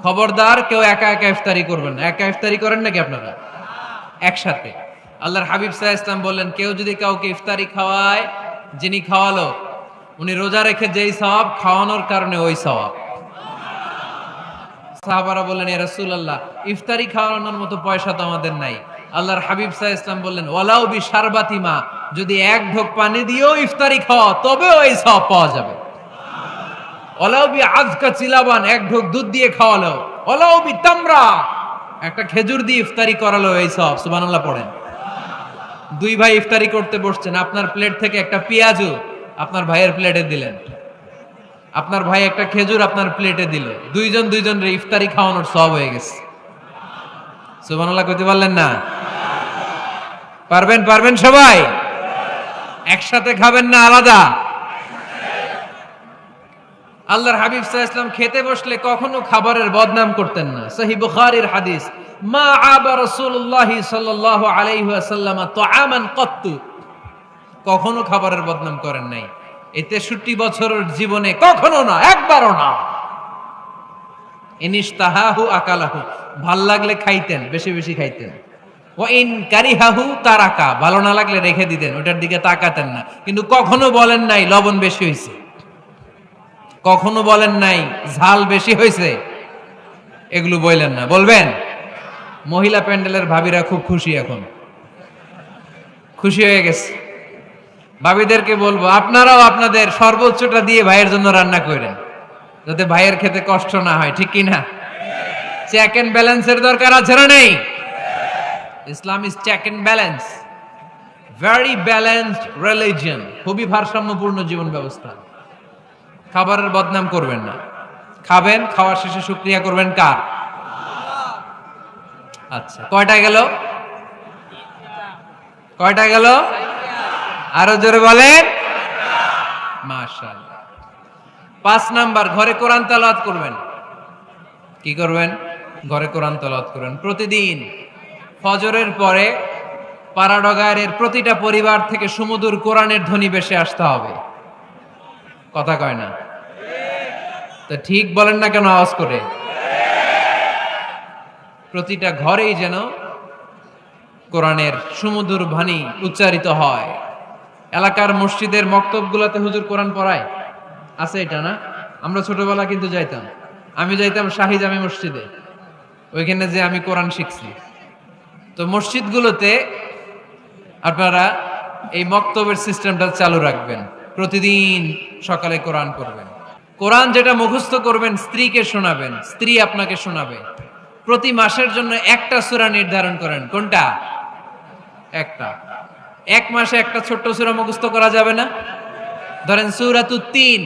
খবরদার কেউ একা একা ইফতারি করবেন না। একা ইফতারি করেন নাকি আপনারা? একসাথে। আল্লাহর হাবিব সাল্লাল্লাহু আলাইহি ওয়াসাল্লাম বললেন, কেউ যদি কাউকে ইফতারি খাওয়ায়, যিনি খাওয়ালো উনি রোজা রেখে যেই সওয়াব, খাওয়ানোর কারণে ওই সওয়াব। সাহাবারা বললেন, ইয়া রাসূলুল্লাহ, ইফতারি খাওয়ানোর মতো পয়সা তো আমাদের নাই। আল্লাহর হাবিব সাল্লাল্লাহু আলাইহি ওয়াসাল্লাম বললেন, ওয়ালাউ বিশারবাতি মা, যদি এক ঢোক পানি দিয়েও ইফতারি খাওয়া তবে ওই সওয়াব পাওয়া যাবে। ওয়ালাউ বি আযকা চিলাবান, এক ঢোক দুধ দিয়ে খাওয়ালো। ওয়ালাউ বি তামরা, একটা খেজুর দিয়ে ইফতারি করালো, এই সওয়াব। সুবহানাল্লাহ পড়েন। দুই ভাই ইফতারি করতে বসছেন, আপনার প্লেট থেকে একটা পেঁয়াজু আপনার ভাইয়ের প্লেটে দিলেন, আপনার ভাই একটা খেজুর আপনার প্লেটে দিল, দুইজন দুইজনের ইফতারি খাওয়ানোর সওয়াব হয়ে গেছে। সুবহানাল্লাহ কইতে পারলেন না? পারবেন? পারবেন সবাই? একসাথে খাবেন না আলাদা? আল্লাহর হাবিব সাল্লাল্লাহু আলাইহি ওয়াসাল্লাম খেতে বসলে কখনো খাবারের বদনাম করতেন না। সহিহ বুখারীর হাদিস, মা আবা রাসূলুল্লাহ সাল্লাল্লাহু আলাইহি ওয়াসাল্লাম তাআমান কত্তু, কখনো খাবারের বদনাম করেন নাই। এই 63 বছরের জীবনে কখনো না, একবারও না। ইনিশতাহাহু আকালাহু, ভাল লাগলে খাইতেন, বেশি বেশি খাইতেন। ওয়া ইন কারিহাহু তারাকা, ভালো না লাগলে রেখে দিতেন, ওটার দিকে তাকাতেন না। কিন্তু কখনো বলেন নাই লবণ বেশি হইছে, কখনো বলেন নাই ঝাল বেশি হয়েছে, এগুলো বললেন না। বলবেন? মহিলা প্যান্ডেলের ভাবিরা খুব খুশি, এখন খুশি হয়ে গেছে। ভাবিদেরকে বলবো, আপনারাও আপনাদের সর্বোচ্চটা দিয়ে ভাইয়ের জন্য রান্না করেন, যাতে ভাইয়ের খেতে কষ্ট না হয়, ঠিক কি না? চেক এন্ড ব্যালেন্সের দরকার আছে না নেই? Islam is check and balance, very balanced religion, খুবই ভারসাম্যপূর্ণ জীবন ব্যবস্থা। খাবারের বদনাম করবেন না। খাবেন, খাওয়ার শেষে শুকরিয়া করবেন কার? আচ্ছা, কয়টা গেল? কয়টা গেল? আরো জোরে বলেন। মাশাআল্লাহ। 5 নাম্বার, ঘরে কোরআন তেলাওয়াত করবেন। কি করবেন? ঘরে কোরআন তেলাওয়াত করবেন প্রতিদিন। ফজরের পরে পাড়াডগারের প্রতিটা পরিবার থেকে সুমধুর কোরআনের ধ্বনি ভেসে আসতে হবে। কথা কয় না তো? ঠিক বলেন না কেন আওয়াজ করে? প্রতিটা ঘরেই যেন কোরআনের সুমধুর বাণী উচ্চারিত হয়। এলাকার মসজিদের মক্তবগুলোতে হুজুর কোরআন পড়ায়, আছে এটা না? আমরা ছোটবেলা কিন্তু যাইতাম, আমি যাইতাম শাহী জামে মসজিদে, ওইখানে যে আমি কোরআন শিখছি। তো মসজিদগুলোতে আপনারা এই মক্তবের সিস্টেমটা চালু রাখবেন, প্রতিদিন সকালে কোরআন করবেন। কোরআন যেটা মুখস্থ করবেন স্ত্রীকে শোনাবেন, স্ত্রী আপনাকে শোনাবে। প্রতি মাসের জন্য একটা সূরা নির্ধারণ করেন। কোনটা? একটা। এক মাসে একটা ছোট্ট সূরা মুখস্থ করা যাবে না? ধরেন সূরাতুত তিন,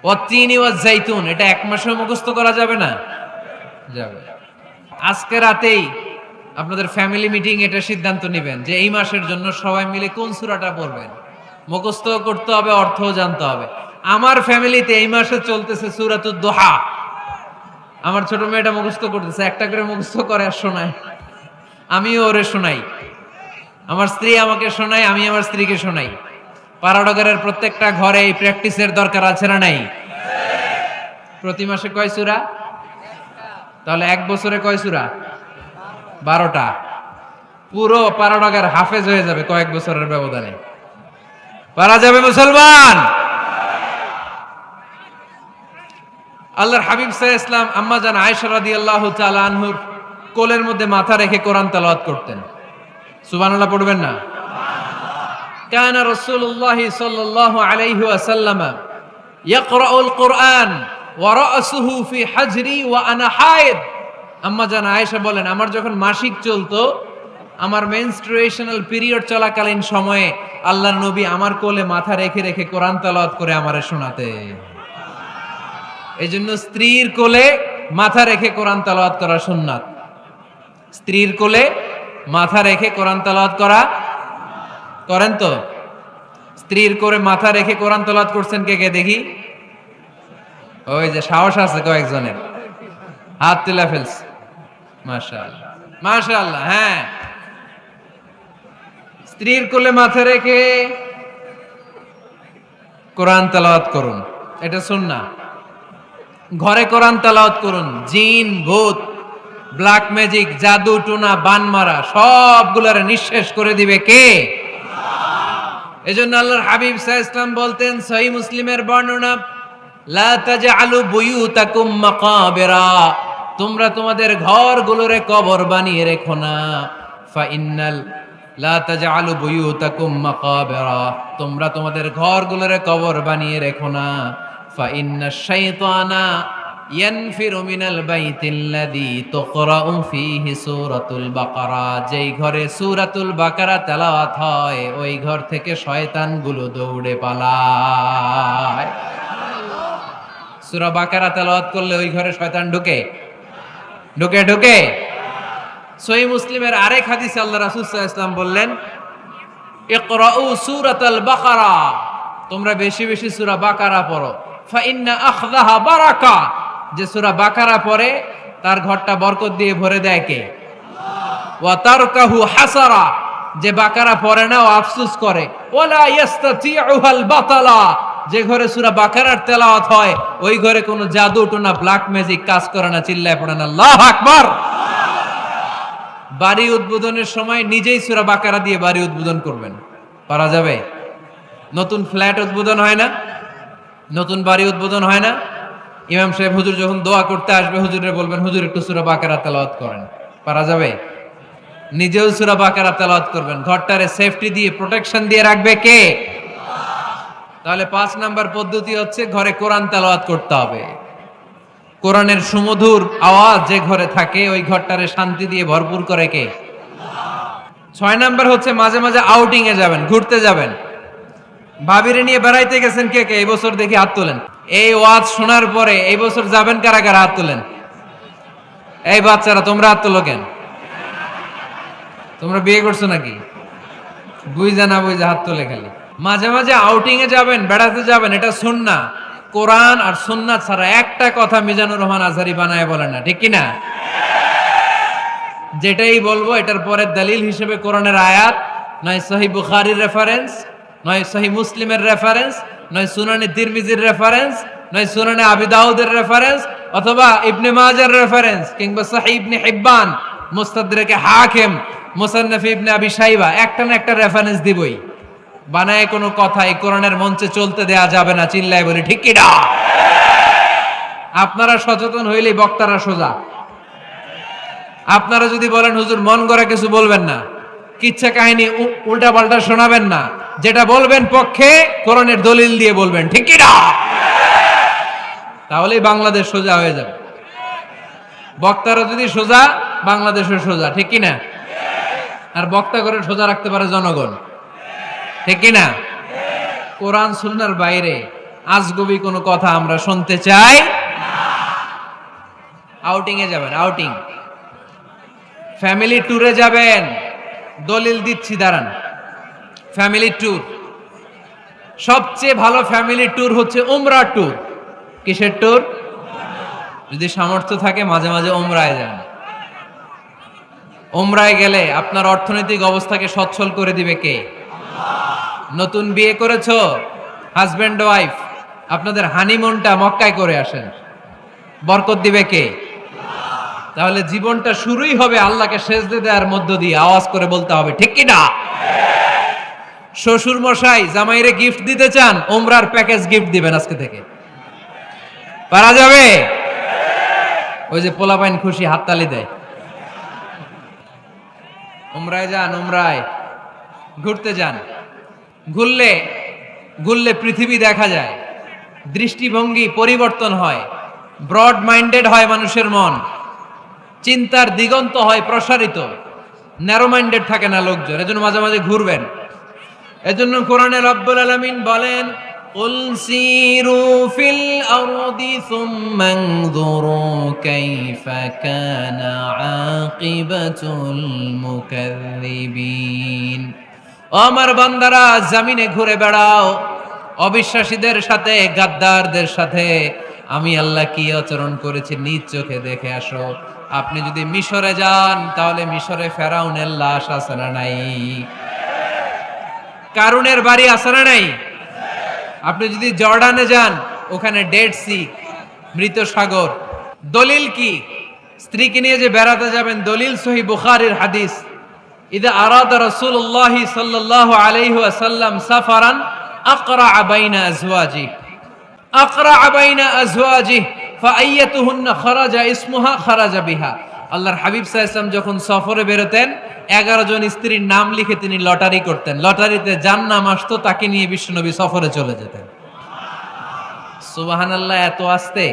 ওয়াত-তিনি ওয়াজ-জাইতুন, এটা এক মাসে মুখস্থ করা যাবে না? যাবে। আজকে রাতেই আপনাদের ফ্যামিলি মিটিং এটা সিদ্ধান্ত নেবেন যে এই মাসের জন্য সবাই মিলে কোন সূরাটা পড়বেন। মুখস্থ করতে হবে, অর্থও জানতে হবে। আমার ফ্যামিলিতে এই মাসে চলতেছে সূরাতুদ দুহা। আমার ছোট মেয়েটা মুখস্থ করতেছে, একটা করে মুখস্থ করে আর শোনায়, আমিও ওরে শোনাই। আমার স্ত্রী আমাকে শোনায়, আমি আমার স্ত্রীকে শোনাই। পাড়াডগারের প্রত্যেকটা ঘরে এই প্র্যাকটিসের দরকার আছে না নাই? প্রতি মাসে কয় সূরা? তাহলে এক বছরে কয় সূরা? 12টা। পুরো পাড়াডগার হাফেজ হয়ে যাবে কয়েক বছরের ব্যবধানে। পারা যাবে মুসলমান? আল্লাহর হাবিব সাল্লাল্লাহু আলাইহি ওয়াসাল্লাম আম্মা জান আয়েশা রাদিয়াল্লাহু তাআলা আনহুর কোলের মধ্যে মাথা রেখে কোরআন তেলাওয়াত করতেন। সুবহানাল্লাহ পড়বেন না? কানা রাসূলুল্লাহ সাল্লাল্লাহু আলাইহি ওয়াসাল্লাম ইয়াকরাউল কুরআন ওয়া রাসুহু ফি হাজরি ওয়া আনা হায়েদ। আম্মা জান আয়েশা বলেন, আমার যখন মাসিক চলতো, আমার মেনস্ট্রুয়েশনাল পিরিয়ড চলাকালীন সময়ে আল্লাহর নবী আমার কোলে মাথা রেখে রেখে কোরআন তেলাওয়াত করে আমারে শোনাতেন। এই জন্য স্ত্রীর কোলে মাথা রেখে কোরআন তেলাওয়াত করা সুন্নাত। স্ত্রীর কোলে মাথা রেখে কোরআন তেলাওয়াত করা করেন তো? স্ত্রীর কোলে মাথা রেখে কোরআন তেলাওয়াত করছেন কে কে দেখি? ওই যে সাহস আছে কয়েকজনের, হাত তুলে ফেলছে। মাশাআল্লাহ, মাশাআল্লাহ। হ্যাঁ, স্ত্রীর কোলে মাথা রেখে কোরআন তেলাওয়াত করুন, এটা সুন্নাহ। ঘরে কোরআন তেলাওয়াত করুন। জিন, ভূত, ব্ল্যাক ম্যাজিক, জাদু টোনা, বান মারা সবগুলোর নিঃশেষ করে দিবে কে? এজন্য আল্লাহর হাবিব সাল্লাল্লাহু আলাইহি ওয়াসাল্লাম বলতেন, সহিহ মুসলিমের বর্ণনা, লা তাজআলু বুয়ুতাকুম মাকাবিরা, তোমরা তোমাদের ঘরগুলোরে কবর বানিয়ে রেখো না। ফা ইন্নাল লা তাজআলু বুয়ুতাকুম মাকাবিরা, তোমরা তোমাদের ঘরগুলোরে কবর বানিয়ে রেখো না। ফা ইন্নাশ শাইতানা ইয়ানফিরু মিনাল বাইতিল্লাযী তুকরাউ ফীহি সূরাতুল বাকারা, যেই ঘরে সূরাতুল বাকারা তেলাওয়াত হয় ওই ঘর থেকে শয়তানগুলো দৌড়ে পালায়। সূরা বাকারা তেলাওয়াত করলে ওই ঘরে শয়তান ঢুকে ঢুকে ঢুকে সহিহ মুসলিমের আরেক হাদিসে আল্লাহ রাসূল সাল্লাল্লাহু আলাইহি ওয়াসাল্লাম বললেন, ইকরাউ সূরাতাল বাকারা, তোমরা বেশি বেশি সূরা বাকারা পড়ো। ফা ইন্না আখযাহা বারাকা, যে সূরা বাকারা পড়ে তার ঘরটা বরকত দিয়ে ভরে দেয় কে? ওয়া তারকাহু হাসারা, যে বাকারা পড়ে না ও আফসোস করে। ওয়ালা ইস্তাতিউহাল বাতালা, যে ঘরে সূরা বাকারার তেলাওয়াত হয় ওই ঘরে কোনো জাদু টোনা ব্ল্যাক ম্যাজিক কাজ করে না। চিল্লায় পড়েন আল্লাহু আকবার। বাড়ি উদ্বোধনের সময় নিজেই সূরা বাকারা দিয়ে বাড়ি উদ্বোধন করবেন, পারা যাবে? নতুন ফ্ল্যাট উদ্বোধন হয় না, নতুন বাড়ি উদ্বোধন হয় না, ইমাম সাহেব হুজুর যখন দোয়া করতে আসবে হুজুরে বলবেন, হুজুর একটু সূরা বাকারা তেলাওয়াত করেন, পারা যাবে? নিজেও সূরা বাকারা তেলাওয়াত করবেন, ঘরটারে সেফটি দিয়ে প্রোটেকশন দিয়ে রাখবে কে? তাহলে 5 নাম্বার পদ্ধতি হচ্ছে ঘরে কোরআন তেলাওয়াত করতে হবে। কোরআনের সুমধুর আওয়াজ যে ঘরে থাকে ওই ঘরটারে শান্তি দিয়ে ভরপুর করে কে? 6 নাম্বার হচ্ছে মাঝে মাঝে আউটিং এ যাবেন, ঘুরতে যাবেন। ভাবিরে নিয়ে বেড়াইতে গেছেন কে কে? এই বছর দেখি হাত তোলেন। এই ওয়াজ শোনার পরে এই বছর যাবেন কারা কারা? হাত তোলেন। এই বাচ্চারা তোমরা হাত তোলো কেন? তোমরা বিয়ে করছো নাকি? বুঝা না বুঝা হাত তোলে খালি। মাঝে মাঝে আউটিং এ যাবেন, বেড়াতে যাবেন, এটা সুন্নাহ। কোরআন আর সুন্নাহ ছাড়া একটা কথা মিজানুর রহমান আজহারী বানায় বলেন না, ঠিক কি না? যেটাই বলবো এটার পরে দলিল হিসেবে কোরআনের আয়াত, নয় সহিহ বুখারীর রেফারেন্স, নয় সহিহ মুসলিমের রেফারেন্স, নয় সুনানে তিরমিজির রেফারেন্স, নয় সুনানে আবি দাউদের রেফারেন্স, অথবা ইবনে মাজার রেফারেন্স, কিংবা সহিহ ইবনে হিব্বান, মুস্তাদরাকে হাকিম, মুসান্নাফ ইবনে আবি শাইবা, একটা না একটা রেফারেন্স দিবই। বানায় কোনো কথা এই কোরআনের মঞ্চে চলতে দেয়া যাবে না। চিল্লায় বলি ঠিক কি না? আপনারা সচেতন হইলেই বক্তারা সোজা। আপনারা যদি বলেন হুজুর মন গড়া কিছু বলবেন না, কিচ্ছা কাহিনী উল্টা পাল্টা শোনাবেন না, যেটা বলবেন পক্ষে কোরআনের দলিল দিয়ে বলবেন, ঠিক কি না? তাহলেই বাংলাদেশ সোজা হয়ে যাবে। বক্তারা যদি সোজা, বাংলাদেশও সোজা, ঠিক কি না? আর বক্তা করে সোজা রাখতে পারে জনগণ, ঠিক কি না? কোরআন সুন্নাহর বাইরে আজগবি কোনো কথা আমরা শুনতে চাই না। আউটিং এ যাবেন, আউটিং, ফ্যামিলি ট্যুরে যাবেন, দলিল দিচ্ছি দাঁড়ান। ফ্যামিলি ট্যুর, সবচেয়ে ভালো ফ্যামিলি ট্যুর হচ্ছে উমরা ট্যুর। কিসের ট্যুর? যদি সামর্থ্য থাকে মাঝে মাঝে উমরায় যান। উমরায় গেলে আপনার অর্থনৈতিক অবস্থাকে সচ্ছল করে দিবে কে? নতুন বিয়ে করেছো, হাজবেন্ড ওয়াইফ, আপনাদের হানিমুনটা মক্কায় করে আসেন, বরকত দিবে কে? তাহলে জীবনটা শুরুই হবে আল্লাহকে সেজদে দেওয়ার মধ্য দিয়ে। আওয়াজ করে বলতে হবে, ঠিক কি না? শ্বশুর মশাই জামাইরে গিফট দিতে চান, উমরার প্যাকেজ গিফট দিবেন আজকে থেকে, পারা যাবে? ওই যে পোলাপাইন খুশি হাততালি দেয়। উমরায় যান, উমরায় ঘুরতে যান। ঘুরলে ঘুরলে পৃথিবী দেখা যায়, দৃষ্টিভঙ্গি পরিবর্তন হয়, ব্রড মাইন্ডেড হয় মানুষের মন, চিন্তার দিগন্ত হয় প্রসারিত, ন্যারো মাইন্ডেড থাকে না লোকজন। এজন্য মাঝে মাঝে ঘুরবেন। এজন্য কোরআনে রব্বুল আলামিন বলেন, কুল সিরু ফিল আরদি সুম্মা আনযুরু কাইফা কানা আকিবাতুল মুকাযযিবিন। ও আমার বান্দারা, জমিনে ঘুরে বেড়াও, অবিশ্বাসীদের সাথে, গাদ্দারদের সাথে আমি আল্লাহ কি আচরণ করেছি নিজ চোখে দেখে আসো। আপনি যদি মিশরে যান তাহলে মিশরে ফেরাউনের লাশ আছে না নাই? কারুনের বাড়ি আছে না নাই? আপনি যদি জর্ডানে যান ওখানে ডেড সি, মৃত সাগর। দলিল কি? স্ত্রীকে নিয়ে যে বেড়াতে যাবেন, দলিল সহিহ বুখারীর হাদিস, ইদা আরাদা রাসূলুল্লাহ সাল্লাল্লাহু আলাইহি ওয়াসাল্লাম সাফারান আকরা বাইনা আজওয়াজি, আকরা বাইনা আজওয়াজি ফাআইয়াতুহুন্না খারাজা ইসমুহা খারাজা বিহা। আল্লাহর হাবিব সাল্লাল্লাহু আলাইহি ওয়াসাল্লাম যখন সফরে বেরোতেন 11 জন স্ত্রীর নাম লিখে তিনি লটারি করতেন। লটারিতে যার নাম আসতো তাকে নিয়ে বিশ্বনবী সফরে চলে যেতেন। সুবহানাল্লাহ। এত আসতে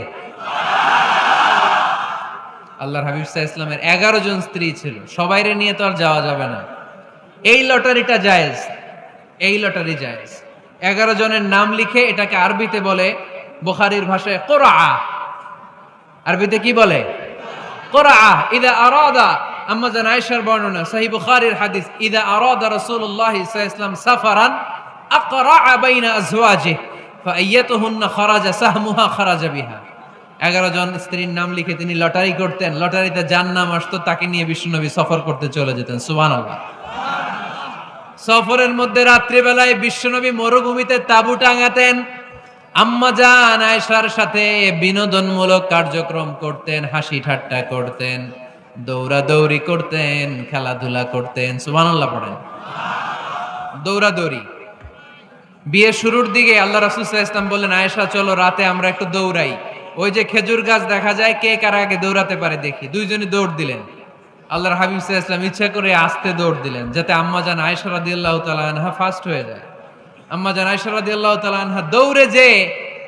আল্লাহর হাবিব সাল্লাল্লাহু আলাইহি ওয়াসাল্লামের 11 জন স্ত্রী ছিল, সবাইরে নিয়ে তো আর যাওয়া যাবে না। এই লটারিটা জায়েজ, এই লটারি জায়েজ। 11 জনের নাম লিখে, এটাকে আরবিতে বলে, বুখারীর ভাষায় কুরআ। আরবিতে কি বলে? কুরআ। ইদা আরাদা, আম্মা জান আয়েশার বর্ণনা, সহিহ বুখারীর হাদিস, ইদা আরাদা রাসূলুল্লাহ সাল্লাল্লাহু আলাইহি ওয়াসাল্লাম সাফারান আকরা বাইনা আজওয়াজিহি ফাআইয়াতুহুন্না খারাজা সাহমুহা খারাজা বিহা। 11 জন স্ত্রীর নাম লিখে তিনি লটারি করতেন, লটারিতে যার নাম আসতো তাকে নিয়ে বিশ্বনবী সফর করতে চলে যেতেন। সুবহানাল্লাহ। সফরের মধ্যে রাত্রিবেলায় বিশ্বনবী মরুভূমিতে তাঁবু টাঙাতেন, আম্মা জান আয়েশার সাথে বিনোদনমূলক কার্যক্রম করতেন, হাসি ঠাট্টা করতেন, দৌড়াদৌড়ি করতেন, খেলাধুলা করতেন। সুবহানাল্লাহ পড়েন। দৌড়াদৌড়ি। বিয়ে শুরুর দিকে আল্লাহ রাসূল সাল্লাল্লাহু আলাইহি ওয়াসাল্লাম বললেন, আয়েশা চলো রাতে আমরা একটু দৌড়াই। ওই যে খেজুর গাছ দেখা যায়, কে কার আগে দৌড়াতে পারে দেখি। দুইজনে দৌড় দিলেন। আল্লাহর হাবিব সাল্লাল্লাহু আলাইহি ওয়াসাল্লাম ইচ্ছা করে আস্তে দৌড় দিলেন, যাতে আম্মা জান আয়েশা রাদিয়াল্লাহু তাআলা আনহা ফার্স্ট হয়ে যায়। আম্মা জান আয়েশা রাদিয়াল্লাহু তাআলা আনহা দৌড়ে যে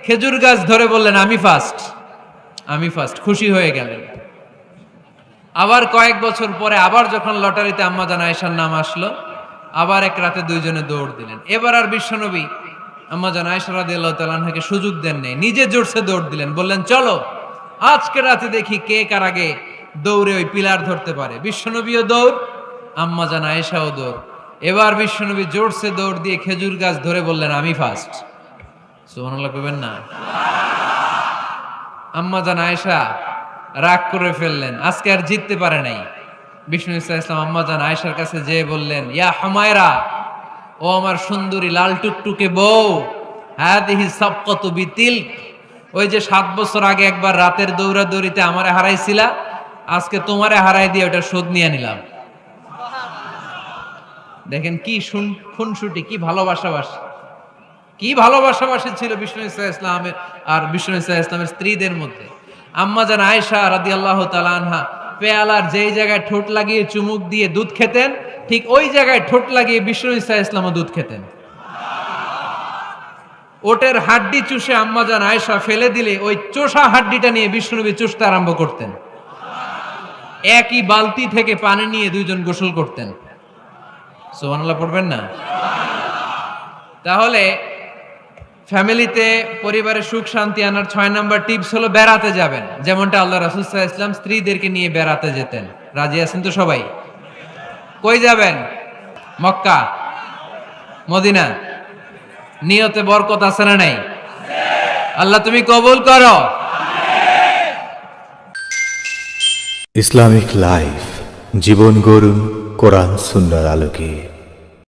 খেজুর গাছ ধরে বললেন, আমি ফার্স্ট, আমি ফার্স্ট, খুশি হয়ে গেলেন। আবার কয়েক বছর পরে আবার যখন লটারিতে আম্মা জান আয়েশার নাম আসলো, আবার এক রাতে দুইজনে দৌড় দিলেন। এবার আর বিশ্বনবী আম্মা জান আয়েশা রাদিয়াল্লাহু তাআলা আনহাকে সুযোগ দেন নাই, নিজে জোরসে দৌড় দিলেন। বললেন, চলো আজকে রাতে দেখি কে কার আগে দৌড়ে ওই পিলার ধরতে পারে। বিশ্বনবীও দৌড়, আম্মা জান আয়েশাও দৌড়। এবার বিশ্বনবী জোরসে দৌড় দিয়ে খেজুর গাছ ধরে বললেন, আমি ফার্স্ট। সুবহানাল্লাহ কইবেন না? আম্মা জান আয়েশা রাগ করে ফেললেন, আজকে আর জিততে পারে নাই। বিষ্ণু ইসলাম আম্মা জান আয়েশার কাছে যেয়ে বললেন, ইয়া হুমায়রা, ও আমার সুন্দরী লাল টুকটুকে বউ, হাদিহি সাবকাতু বিতিলক, ওই যে 7 বছর আগে একবার রাতের দৌড়াদৌড়িতে আমারে হারাইছিলা, আজকে তোমারে হারাই দিয়ে ওটা শোধ নিয়ে নিলাম। দেখেন কি খুনসুটি, কি ভালোবাসাবাসি, কি ভালোবাসাবাসি ছিল বিষ্ণু ইসলামের আর বিষ্ণু ইসলামের স্ত্রীদের মধ্যে। আম্মা জান আয়েশা রাদিয়াল্লাহু তাআলা আনহা পেয়ালার যেই জায়গায় ঠোঁট লাগিয়ে চুমুক দিয়ে দুধ খেতেন, ঠিক ওই জায়গায় ঠোঁট লাগিয়ে বিষ্ণু ইসলামও দুধ খেতেন। ওটের হাড্ডি চুষে আম্মা জান আয়েশা ফেলে দিলে ওই চোষা হাড্ডিটা নিয়ে বিষ্ণুনবী চুষতে আরম্ভ করতেন। একই বালতি থেকে পানি নিয়ে দুইজন গোসল করতেন। সুবহানাল্লাহ পড়বেন না? তাহলে ফ্যামিলিতে, পরিবারে সুখ শান্তি আনার 6 নাম্বার টিপস হলো বেড়াতে যাবেন, যেমনটা আল্লাহ রাসূল সাল্লাল্লাহু আলাইহি ওয়াসাল্লাম স্ত্রীদেরকে নিয়ে বেড়াতে যেতেন। রাজি আছেন তো সবাই? কই যাবেন? মক্কা, মদিনা। নিয়তে বরকত আছে না নাই? আল্লাহ তুমি কবুল করো। ইসলামিক লাইফ, জীবন গড়ুন কোরআন সুন্নাহর আলোকে।